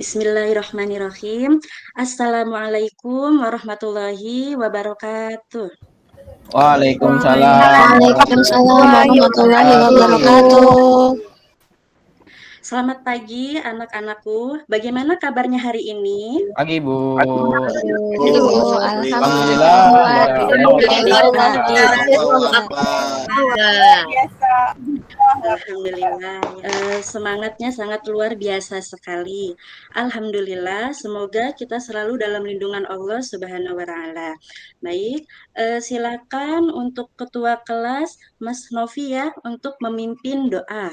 Bismillahirrahmanirrahim. Assalamualaikum warahmatullahi wabarakatuh. Waalaikumsalam. Waalaikumsalam warahmatullahi wabarakatuh. Selamat pagi anak-anakku. Bagaimana kabarnya hari ini? Pagi, Bu. Ibu, Alhamdulillah. Semangatnya sangat luar biasa sekali. Alhamdulillah, semoga kita selalu dalam lindungan Allah Subhanahu wa taala. Baik, silakan untuk ketua kelas Mas Novi ya untuk memimpin doa.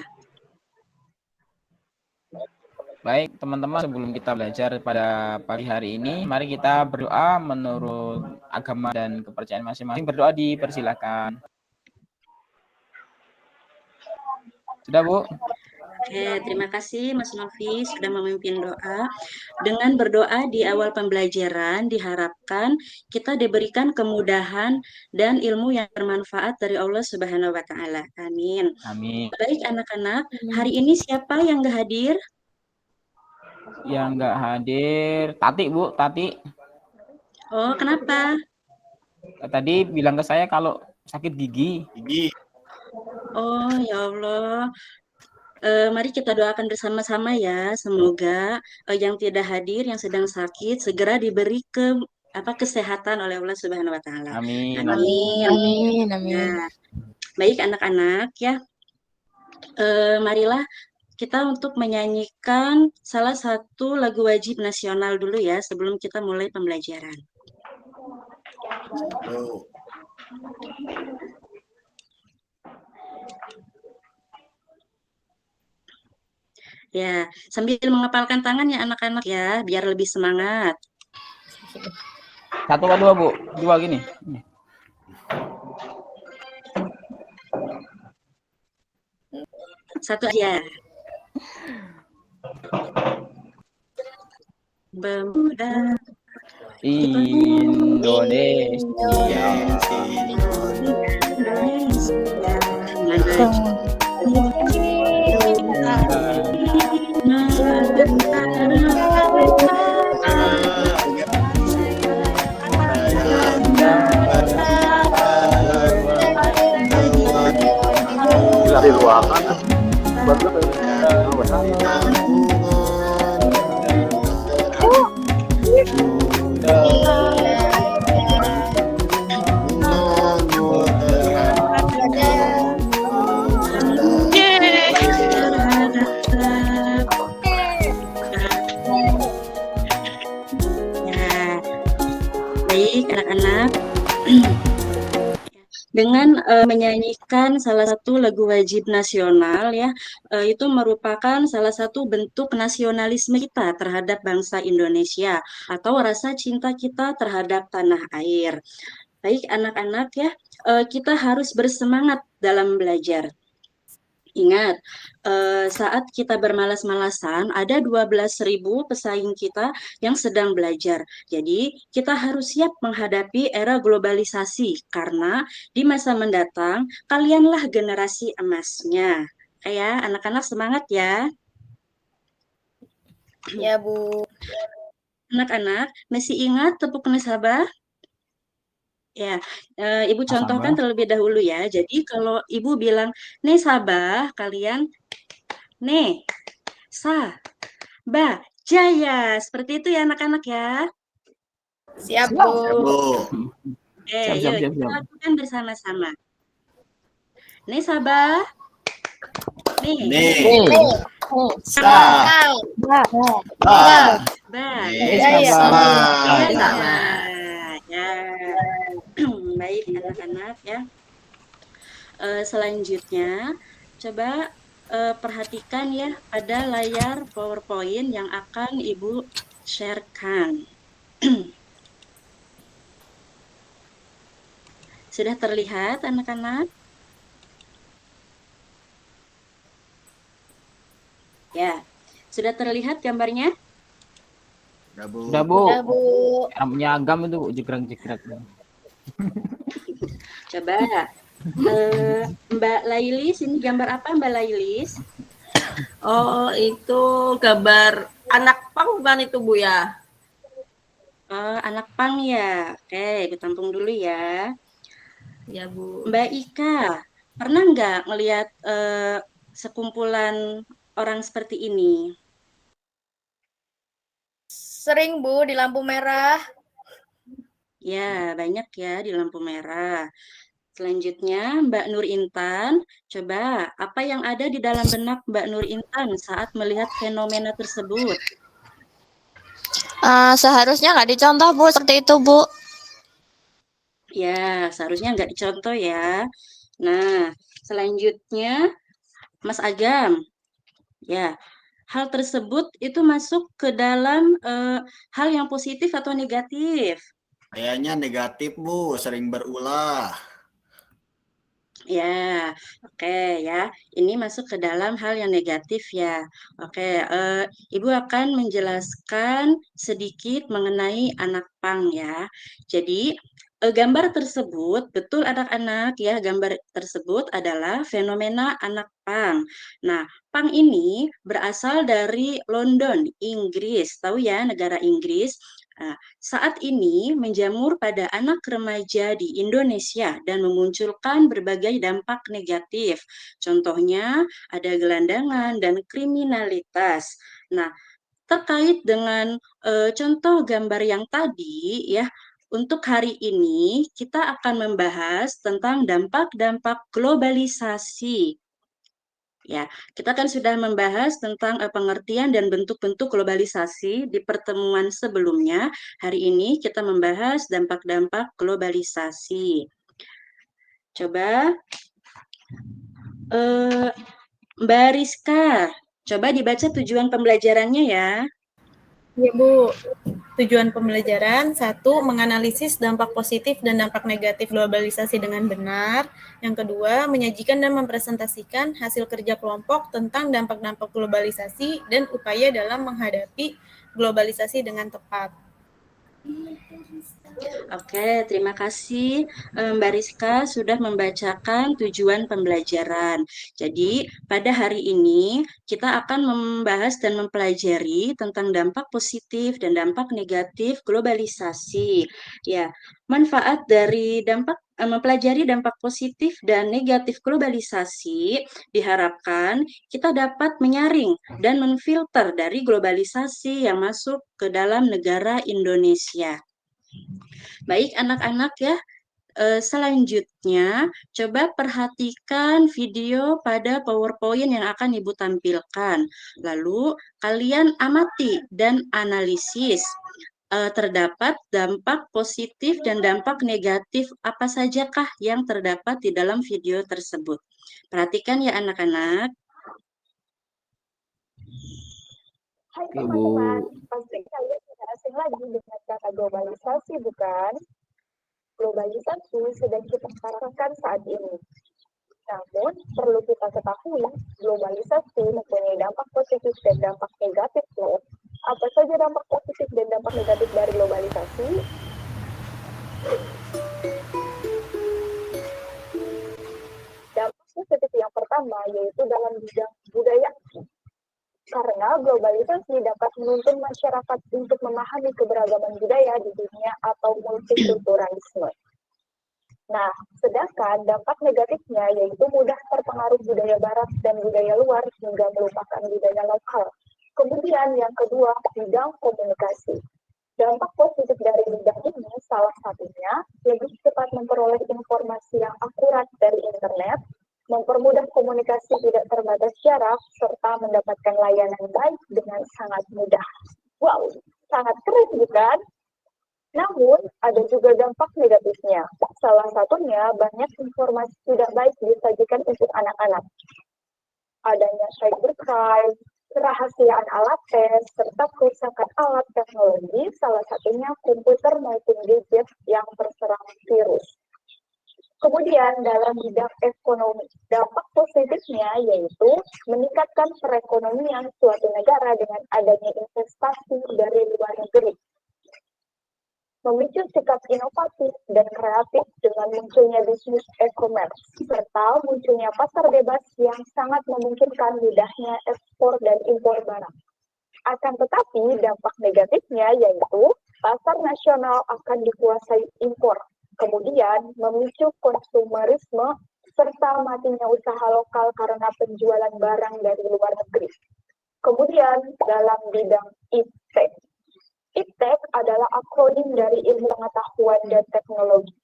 Baik, teman-teman, sebelum kita belajar pada pagi hari ini, mari kita berdoa menurut agama dan kepercayaan masing-masing. Berdoa dipersilakan. Sudah, Bu? Oke, terima kasih Mas Novi sudah memimpin doa. Dengan berdoa di awal pembelajaran, diharapkan kita diberikan kemudahan dan ilmu yang bermanfaat dari Allah Subhanahu wa taala. Amin. Amin. Baik anak-anak, hari ini siapa yang nggak hadir? Yang nggak hadir, Tati, Bu, Tati. Oh, kenapa? Tadi bilang ke saya kalau sakit gigi. Oh, ya Allah. Mari kita doakan bersama-sama ya. Semoga yang tidak hadir, yang sedang sakit, segera diberi kesehatan oleh Allah Subhanahu wa taala. Amin. Amin. Ya. Baik anak-anak ya. Marilah kita untuk menyanyikan salah satu lagu wajib nasional dulu ya sebelum kita mulai pembelajaran. Ya, sambil mengepalkan tangan ya anak-anak ya, biar lebih semangat. 1 atau 2, Bu? 2 gini. Satu aja. Pemuda Indonesia. Di ruangan baik anak-anak. Dengan menyanyikan salah satu lagu wajib nasional ya, itu merupakan salah satu bentuk nasionalisme kita terhadap bangsa Indonesia atau rasa cinta kita terhadap tanah air. Baik anak-anak ya, kita harus bersemangat dalam belajar. Ingat, saat kita bermalas-malasan, ada 12.000 pesaing kita yang sedang belajar. Jadi, kita harus siap menghadapi era globalisasi, karena di masa mendatang, kalianlah generasi emasnya. Ya, anak-anak semangat ya. Ya, Bu. Anak-anak, masih ingat tepuk nesabah? Ya, Ibu contohkan terlebih dahulu ya. Jadi kalau Ibu bilang, "Ne Sabah," kalian, "Ne Sabah Jaya." Seperti itu ya anak-anak ya. Siap, Bu. Yuk kita lakukan bersama-sama. Ne Sabah. Ne Sabah. Ya. Baik anak-anak ya. Selanjutnya coba perhatikan ya pada layar PowerPoint yang akan Ibu sharekan. Sudah terlihat anak-anak? Ya, sudah terlihat gambarnya? Sudah, Bu. Rambutnya agam itu, jegrang-jegrang. Coba Mbak Lailis, ini gambar apa Mbak Lailis? Oh, itu gambar anak pang bukan itu Bu ya? Anak pang ya. Oke, ditampung dulu ya. Ya Bu. Mbak Ika, pernah nggak ngelihat sekumpulan orang seperti ini? Sering Bu di lampu merah. Ya, banyak ya di lampu merah. Selanjutnya, Mbak Nur Intan, coba apa yang ada di dalam benak Mbak Nur Intan saat melihat fenomena tersebut? Seharusnya nggak dicontoh, Bu, seperti itu, Bu. Ya, seharusnya nggak dicontoh ya. Nah, selanjutnya, Mas Agam, ya, hal tersebut itu masuk ke dalam hal yang positif atau negatif? Kayaknya negatif, Bu, sering berulah. Ya, oke ya. Ini masuk ke dalam hal yang negatif ya. Oke, Ibu akan menjelaskan sedikit mengenai anak pang ya. Jadi, gambar tersebut, betul anak-anak ya, gambar tersebut adalah fenomena anak pang. Nah, pang ini berasal dari London, Inggris. Tahu ya, negara Inggris. Nah, saat ini menjamur pada anak remaja di Indonesia dan memunculkan berbagai dampak negatif. Contohnya ada gelandangan dan kriminalitas. Nah, terkait dengan contoh gambar yang tadi ya, untuk hari ini kita akan membahas tentang dampak-dampak globalisasi. Ya, kita kan sudah membahas tentang pengertian dan bentuk-bentuk globalisasi di pertemuan sebelumnya. Hari ini kita membahas dampak-dampak globalisasi. Coba, Mbak Rizka, coba dibaca tujuan pembelajarannya ya. Ya Bu, tujuan pembelajaran 1. Menganalisis dampak positif dan dampak negatif globalisasi dengan benar. Yang kedua, menyajikan dan mempresentasikan hasil kerja kelompok tentang dampak-dampak globalisasi dan upaya dalam menghadapi globalisasi dengan tepat. Oke, terima kasih Mbak Rizka sudah membacakan tujuan pembelajaran. Jadi, pada hari ini kita akan membahas dan mempelajari tentang dampak positif dan dampak negatif globalisasi. Ya, manfaat dari mempelajari dampak positif dan negatif globalisasi diharapkan kita dapat menyaring dan menfilter dari globalisasi yang masuk ke dalam negara Indonesia. Baik anak-anak ya, selanjutnya coba perhatikan video pada PowerPoint yang akan Ibu tampilkan. Lalu kalian amati dan analisis terdapat dampak positif dan dampak negatif apa sajakah yang terdapat di dalam video tersebut. Perhatikan ya anak-anak. Hai teman-teman, pasti kalian tidak asing lagi dengan kata globalisasi, bukan? Globalisasi sedang kita rasakan saat ini. Namun, perlu kita ketahui, globalisasi mempunyai dampak positif dan dampak negatif loh. Apa saja dampak positif dan dampak negatif dari globalisasi? Dampak positif yang pertama yaitu dalam bidang budaya. Karena globalisasi dapat menuntun masyarakat untuk memahami keberagaman budaya di dunia atau multikulturalisme. Nah, sedangkan dampak negatifnya yaitu mudah terpengaruh budaya barat dan budaya luar hingga melupakan budaya lokal. Kemudian yang kedua, bidang komunikasi. Dampak positif dari bidang ini salah satunya lebih cepat memperoleh informasi yang akurat dari internet, mempermudah komunikasi tidak terbatas jarak, serta mendapatkan layanan baik dengan sangat mudah. Wow, sangat keren bukan? Namun, ada juga dampak negatifnya. Salah satunya, banyak informasi tidak baik disajikan untuk anak-anak. Adanya cybercrime, kerahasiaan alat tes, serta kerusakan alat teknologi, salah satunya komputer maupun gadget yang terserang virus. Kemudian dalam bidang ekonomi, dampak positifnya yaitu meningkatkan perekonomian suatu negara dengan adanya investasi dari luar negeri. Memicu sikap inovatif dan kreatif dengan munculnya bisnis e-commerce, serta munculnya pasar bebas yang sangat memungkinkan mudahnya ekspor dan impor barang. Akan tetapi dampak negatifnya yaitu pasar nasional akan dikuasai impor, kemudian memicu konsumerisme serta matinya usaha lokal karena penjualan barang dari luar negeri. Kemudian dalam bidang iptek. Iptek adalah akronim dari ilmu pengetahuan dan teknologi.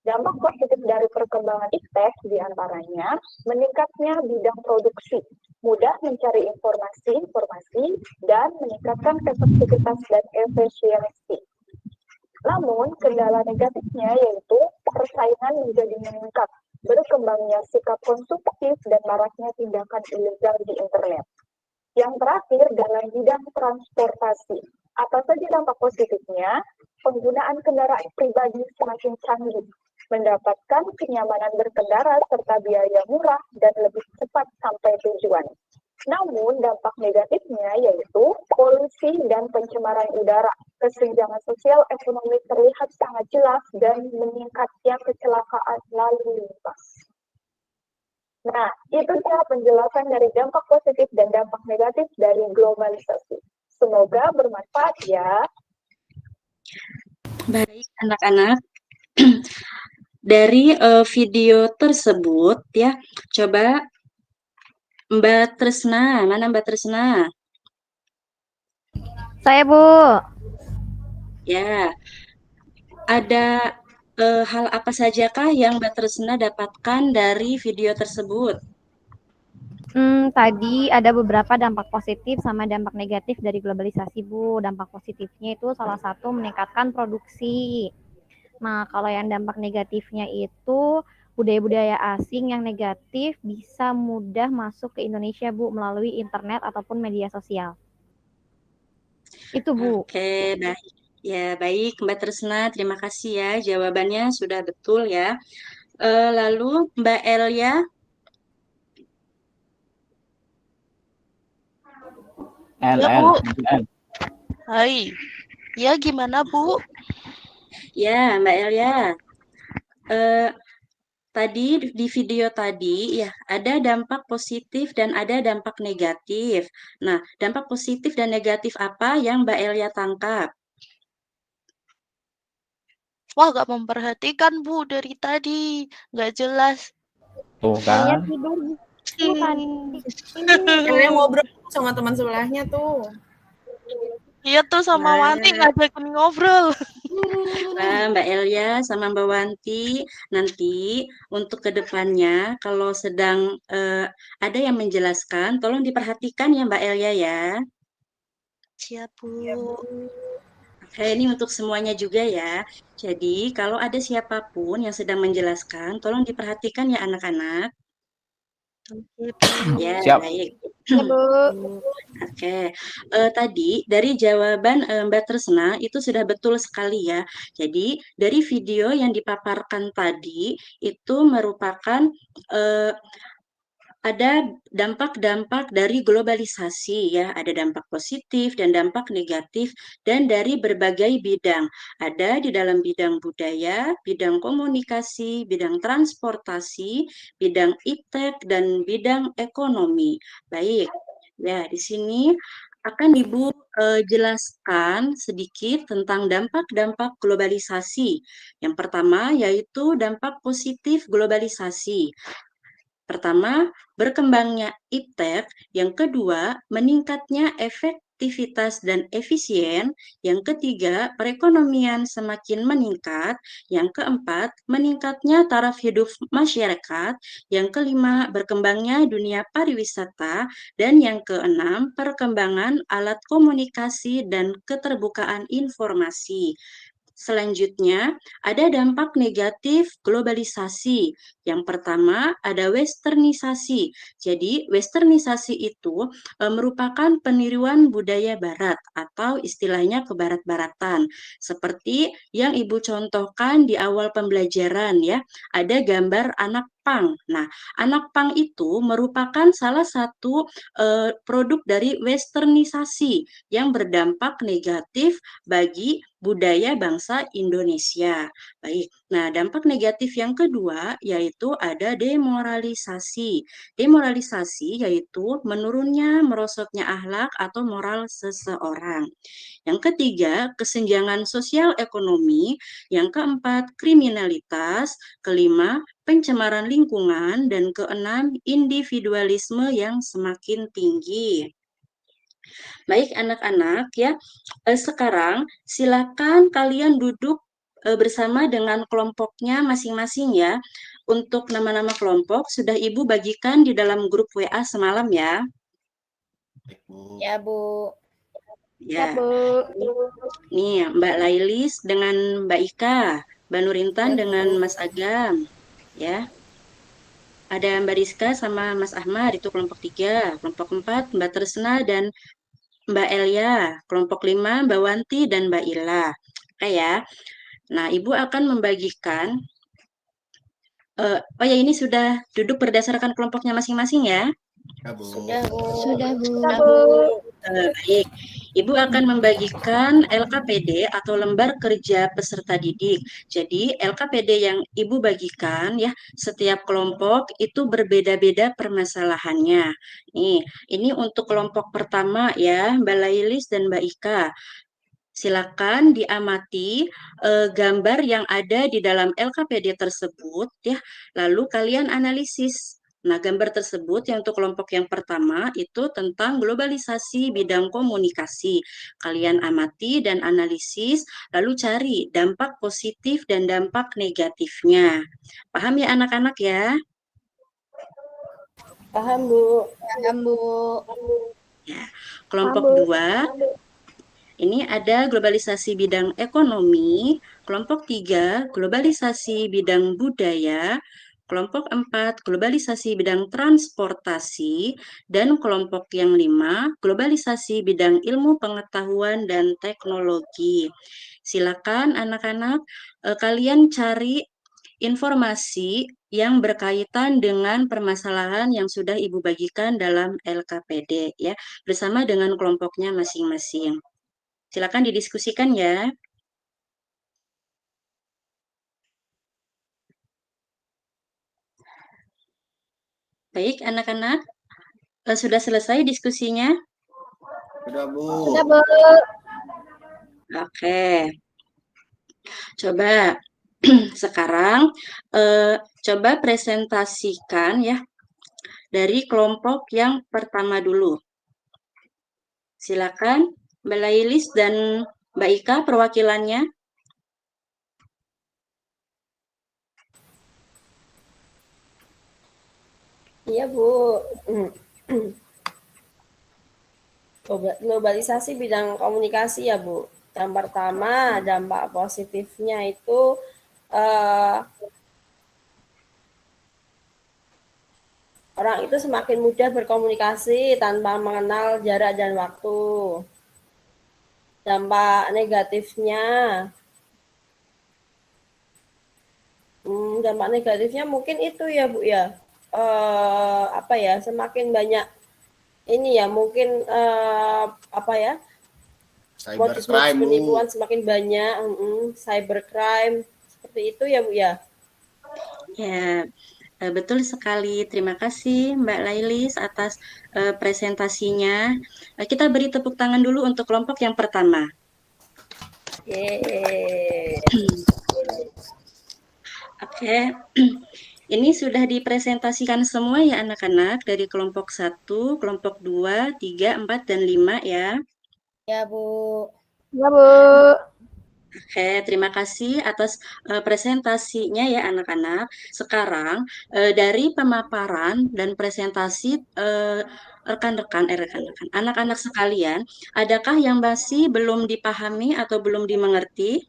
Dampak positif dari perkembangan iptek diantaranya meningkatnya bidang produksi, mudah mencari informasi, dan meningkatkan efektivitas dan efisiensi. Namun, kendala negatifnya yaitu persaingan menjadi meningkat, berkembangnya sikap konsumtif dan maraknya tindakan ilegal di internet. Yang terakhir, dalam bidang transportasi. Apa saja dampak positifnya? Penggunaan kendaraan pribadi semakin canggih, mendapatkan kenyamanan berkendara serta biaya murah dan lebih cepat sampai tujuan. Namun, dampak negatifnya yaitu polusi dan pencemaran udara. Kesenjangan sosial ekonomi terlihat sangat jelas dan meningkatnya kecelakaan lalu lintas. Nah, itu dia penjelasan dari dampak positif dan dampak negatif dari globalisasi. Semoga bermanfaat ya. Baik, anak-anak. Dari video tersebut ya, coba Mbak Tresna, mana Mbak Tresna? Saya, Bu. Ya, ada hal apa sajakah yang Mbak Tresna dapatkan dari video tersebut? Tadi ada beberapa dampak positif sama dampak negatif dari globalisasi, Bu. Dampak positifnya itu salah satu meningkatkan produksi. Nah, kalau yang dampak negatifnya itu budaya-budaya asing yang negatif bisa mudah masuk ke Indonesia, Bu, melalui internet ataupun media sosial. Itu, Bu. Oke, baik. Ya, baik Mbak Tresna, terima kasih ya. Jawabannya sudah betul ya. Lalu Mbak Elia, L. Hai, ya gimana Bu? ya Mbak Elia. Tadi di video tadi ya ada dampak positif dan ada dampak negatif. Nah, dampak positif dan negatif apa yang Mbak Elia tangkap? Wah, gak memperhatikan Bu dari tadi, gak jelas. Tuh Saya kan. tidur gitu tadi. Kalian ngobrol sama teman sebelahnya tuh. Iya tuh sama Wah. Wanti ngajakin ngobrol. Wah, Mbak Elia sama Mbak Wanti, nanti untuk kedepannya kalau sedang ada yang menjelaskan, tolong diperhatikan ya Mbak Elia ya. Siap Bu. Oke, ini untuk semuanya juga ya. Jadi kalau ada siapapun yang sedang menjelaskan, tolong diperhatikan ya anak-anak. Oke Bu. Ya, Siap. baik. Ya, Bu. Oke, tadi dari jawaban Mbak Tresna itu sudah betul sekali ya. Jadi dari video yang dipaparkan tadi itu merupakan ada dampak-dampak dari globalisasi ya, ada dampak positif dan dampak negatif dan dari berbagai bidang. Ada di dalam bidang budaya, bidang komunikasi, bidang transportasi, bidang iptek dan bidang ekonomi. Baik. Ya, di sini akan Ibu jelaskan sedikit tentang dampak-dampak globalisasi. Yang pertama yaitu dampak positif globalisasi. Pertama, berkembangnya iptek. Yang kedua, meningkatnya efektivitas dan efisien. Yang ketiga, perekonomian semakin meningkat. Yang keempat, meningkatnya taraf hidup masyarakat. Yang kelima, berkembangnya dunia pariwisata. Dan yang keenam, perkembangan alat komunikasi dan keterbukaan informasi. Selanjutnya, ada dampak negatif globalisasi. Yang pertama, ada westernisasi. Jadi, westernisasi itu merupakan peniruan budaya barat atau istilahnya kebarat-baratan. Seperti yang Ibu contohkan di awal pembelajaran ya, ada gambar anak pang. Nah, anak pang itu merupakan salah satu produk dari westernisasi yang berdampak negatif bagi budaya bangsa Indonesia. Baik, nah dampak negatif yang kedua yaitu ada demoralisasi. Demoralisasi yaitu menurunnya, merosotnya akhlak atau moral seseorang. Yang ketiga, kesenjangan sosial ekonomi. Yang keempat, kriminalitas. Kelima, pencemaran lingkungan. Dan keenam, individualisme yang semakin tinggi. Baik anak-anak ya, sekarang silakan kalian duduk bersama dengan kelompoknya masing-masing ya. Untuk nama-nama kelompok sudah Ibu bagikan di dalam grup WA semalam ya. Baik, Bu. Ya, Bu. Ya, Bu. nih Mbak Lailis dengan Mbak Ika, Mbak Nurintan Ya, Bu. dengan Mas Agam, ya. Ada Mbak Rizka sama Mas Ahmad, itu kelompok 3. Kelompok 4, Mbak Tresna dan Mbak Elia. Kelompok 5, Mbak Wanti dan Mbak Ila. Oke ya. Nah, Ibu akan membagikan, oh ya ini sudah duduk berdasarkan kelompoknya masing-masing ya. Ya, Bu. Sudah, Bu. Sudah, Bu. Sudah, Bu. Baik, Ibu akan membagikan LKPD atau lembar kerja peserta didik. Jadi LKPD yang Ibu bagikan ya, setiap kelompok itu berbeda-beda permasalahannya. Nih, ini untuk kelompok pertama ya, Mbak Lailis dan Mbak Ika. Silakan diamati gambar yang ada di dalam LKPD tersebut ya, lalu kalian analisis. Nah, gambar tersebut yang untuk kelompok yang pertama itu tentang globalisasi bidang komunikasi. Kalian amati dan analisis, lalu cari dampak positif dan dampak negatifnya. Paham ya anak-anak ya? Paham, Bu. Paham, Bu. Ya. Kelompok 2, ini ada globalisasi bidang ekonomi. Kelompok 3, globalisasi bidang budaya. Kelompok 4, globalisasi bidang transportasi, dan kelompok yang 5, globalisasi bidang ilmu pengetahuan dan teknologi. Silakan anak-anak, kalian cari informasi yang berkaitan dengan permasalahan yang sudah Ibu bagikan dalam LKPD ya, bersama dengan kelompoknya masing-masing. Silakan didiskusikan ya. Baik, anak-anak, sudah selesai diskusinya? Sudah, Bu. Sudah, Bu. Oke. Coba sekarang coba presentasikan ya dari kelompok yang pertama dulu. Silakan Mbak Lailis dan Mbak Ika perwakilannya. Iya, Bu. Globalisasi bidang komunikasi ya, Bu. Yang pertama, dampak positifnya itu orang itu semakin mudah berkomunikasi tanpa mengenal jarak dan waktu. Dampak negatifnya, mungkin itu ya, Bu ya. Apa ya? Semakin banyak ini ya, mungkin apa ya? Modus-modus Cybercrime, Bu. penipuan semakin banyak, cybercrime seperti itu ya, Bu ya. Ya, betul sekali. Terima kasih Mbak Lailis atas presentasinya. Kita beri tepuk tangan dulu untuk kelompok yang pertama. Yeay. Oke. Ini sudah dipresentasikan semua ya anak-anak dari kelompok 1, kelompok 2, 3, 4, dan 5 ya. Ya, Bu. Ya, Bu. Oke, terima kasih atas presentasinya ya anak-anak. Sekarang dari pemaparan dan presentasi rekan-rekan, anak-anak sekalian, adakah yang masih belum dipahami atau belum dimengerti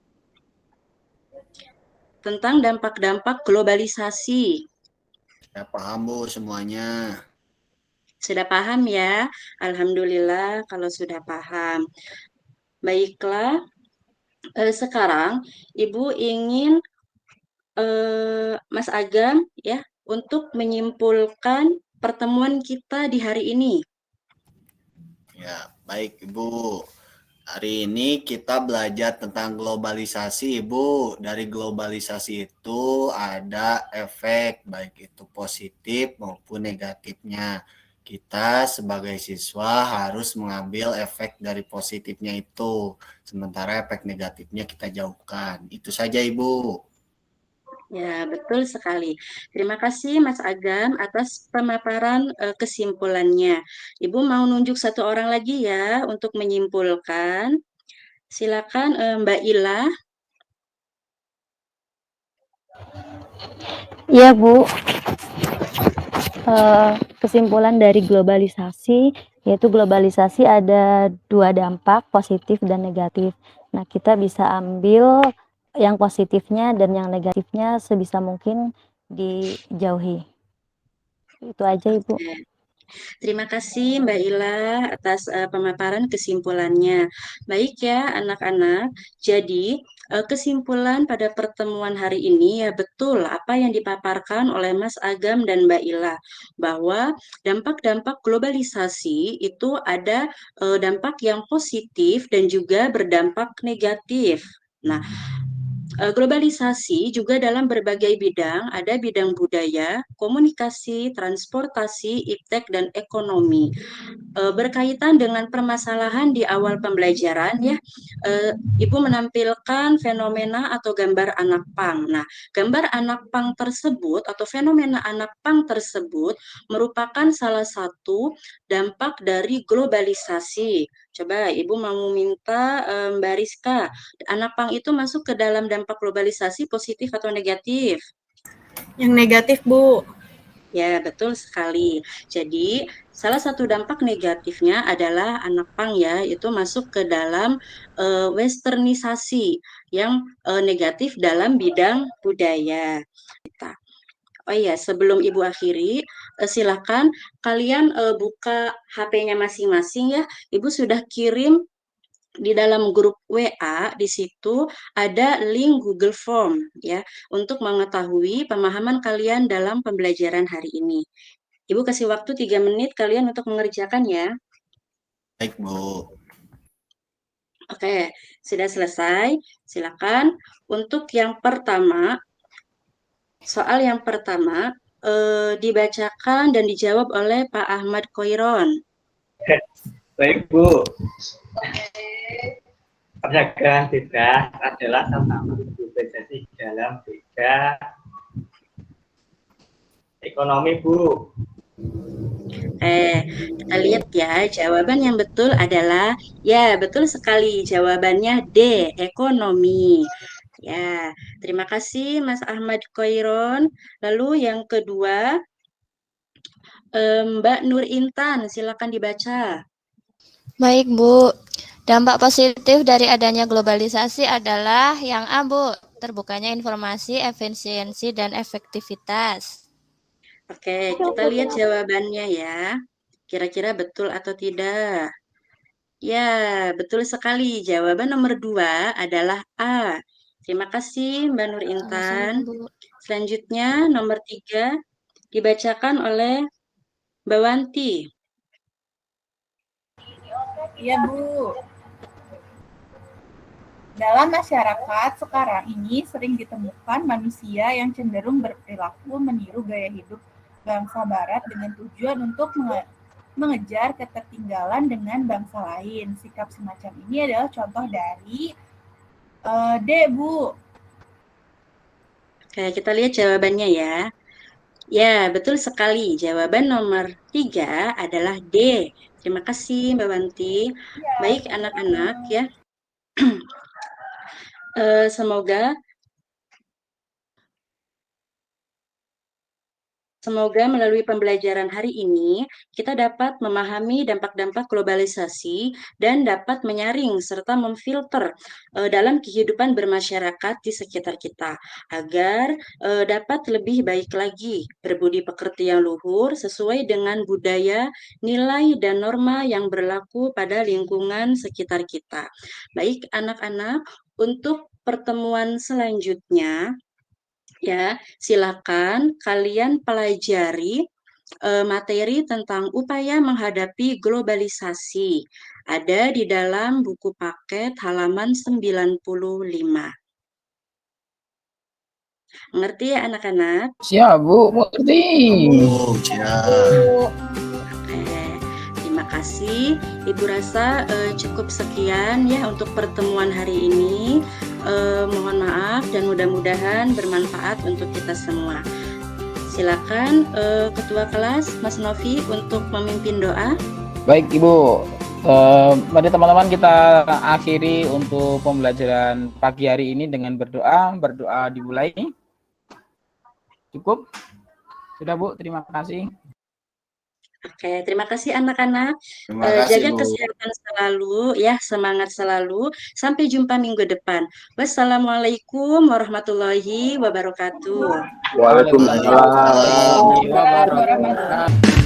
tentang dampak-dampak globalisasi? Ya, paham, Bu, semuanya. Sudah paham ya? Alhamdulillah kalau sudah paham. Baiklah, sekarang Ibu ingin Mas Agam ya untuk menyimpulkan pertemuan kita di hari ini. Ya, baik Ibu. Hari ini kita belajar tentang globalisasi, Ibu. Dari globalisasi itu ada efek, baik itu positif maupun negatifnya. Kita sebagai siswa harus mengambil efek dari positifnya itu, sementara efek negatifnya kita jauhkan. Itu saja, Ibu. Ya, betul sekali. Terima kasih Mas Agam atas pemaparan kesimpulannya. Ibu mau nunjuk satu orang lagi ya untuk menyimpulkan. Silakan Mbak Ila. Iya, Bu. Kesimpulan dari globalisasi, yaitu globalisasi ada dua dampak, positif dan negatif. Nah, kita bisa ambil yang positifnya dan yang negatifnya sebisa mungkin dijauhi. Itu aja, Ibu. Terima kasih Mbak Ila atas pemaparan kesimpulannya. Baik ya anak-anak, jadi kesimpulan pada pertemuan hari ini ya betul apa yang dipaparkan oleh Mas Agam dan Mbak Ila, bahwa dampak-dampak globalisasi itu ada dampak yang positif dan juga berdampak negatif. Nah, globalisasi juga dalam berbagai bidang, ada bidang budaya, komunikasi, transportasi, iptek, dan ekonomi. Berkaitan dengan permasalahan di awal pembelajaran ya, Ibu menampilkan fenomena atau gambar anak pang. Nah, gambar anak pang tersebut atau fenomena anak pang tersebut merupakan salah satu dampak dari globalisasi. Coba Ibu mau minta Mbak Rizka, anak pang itu masuk ke dalam dampak globalisasi positif atau negatif? Yang negatif, Bu. Ya, betul sekali. Jadi, salah satu dampak negatifnya adalah anak pang ya, itu masuk ke dalam westernisasi yang negatif dalam bidang budaya. Oh iya, sebelum Ibu akhiri, silakan kalian buka HP-nya masing-masing ya. Ibu sudah kirim di dalam grup WA, di situ ada link Google Form ya untuk mengetahui pemahaman kalian dalam pembelajaran hari ini. Ibu kasih waktu 3 menit kalian untuk mengerjakan ya. Baik, Bu. Oke, sudah selesai. Silakan untuk yang pertama, soal yang pertama dibacakan dan dijawab oleh Pak Ahmad Khoiron. Baik, Bu. Perdagangan bebas adalah salah satu globalisasi dalam bidang ekonomi, Bu. Kita lihat ya, jawaban yang betul adalah, ya betul sekali, jawabannya D, ekonomi. Ya, terima kasih Mas Ahmad Khoiron. Lalu yang kedua, Mbak Nur Intan, silakan dibaca. Baik, Bu. Dampak positif dari adanya globalisasi adalah yang A, Bu, terbukanya informasi, efisiensi, dan efektivitas. Oke, kita lihat jawabannya ya. Kira-kira betul atau tidak? Ya, betul sekali. Jawaban nomor 2 adalah A. Terima kasih Mbak Nur Intan. Selanjutnya nomor 3 dibacakan oleh Mbak Wanti. Iya, Bu. Dalam masyarakat sekarang ini sering ditemukan manusia yang cenderung berperilaku meniru gaya hidup bangsa Barat dengan tujuan untuk mengejar ketertinggalan dengan bangsa lain. Sikap semacam ini adalah contoh dari D, Bu. Oke, kita lihat jawabannya ya. Ya, betul sekali. Jawaban nomor 3 adalah D. Terima kasih Mbak Wanti. Baik anak-anak ya. Semoga melalui pembelajaran hari ini kita dapat memahami dampak-dampak globalisasi dan dapat menyaring serta memfilter dalam kehidupan bermasyarakat di sekitar kita agar dapat lebih baik lagi berbudi pekerti yang luhur sesuai dengan budaya, nilai dan norma yang berlaku pada lingkungan sekitar kita. Baik anak-anak, untuk pertemuan selanjutnya Ya, silakan kalian pelajari materi tentang upaya menghadapi globalisasi. Ada di dalam buku paket halaman 95. Mengerti ya anak-anak? Siap, Bu. Mengerti. Oh, siap. Oke, terima kasih. Ibu rasa cukup sekian ya untuk pertemuan hari ini. Mohon maaf dan mudah-mudahan bermanfaat untuk kita semua. Silakan Ketua Kelas Mas Novi untuk memimpin doa. Baik, Ibu. Mari teman-teman kita akhiri untuk pembelajaran pagi hari ini dengan berdoa. Berdoa dimulai. Cukup? Sudah, Bu. Terima kasih. Oke, terima kasih anak-anak. Terima kasih, Jaga Bu. kesehatan selalu, ya, semangat selalu. Sampai jumpa minggu depan. Wassalamualaikum warahmatullahi wabarakatuh. Waalaikumsalam warahmatullahi wabarakatuh.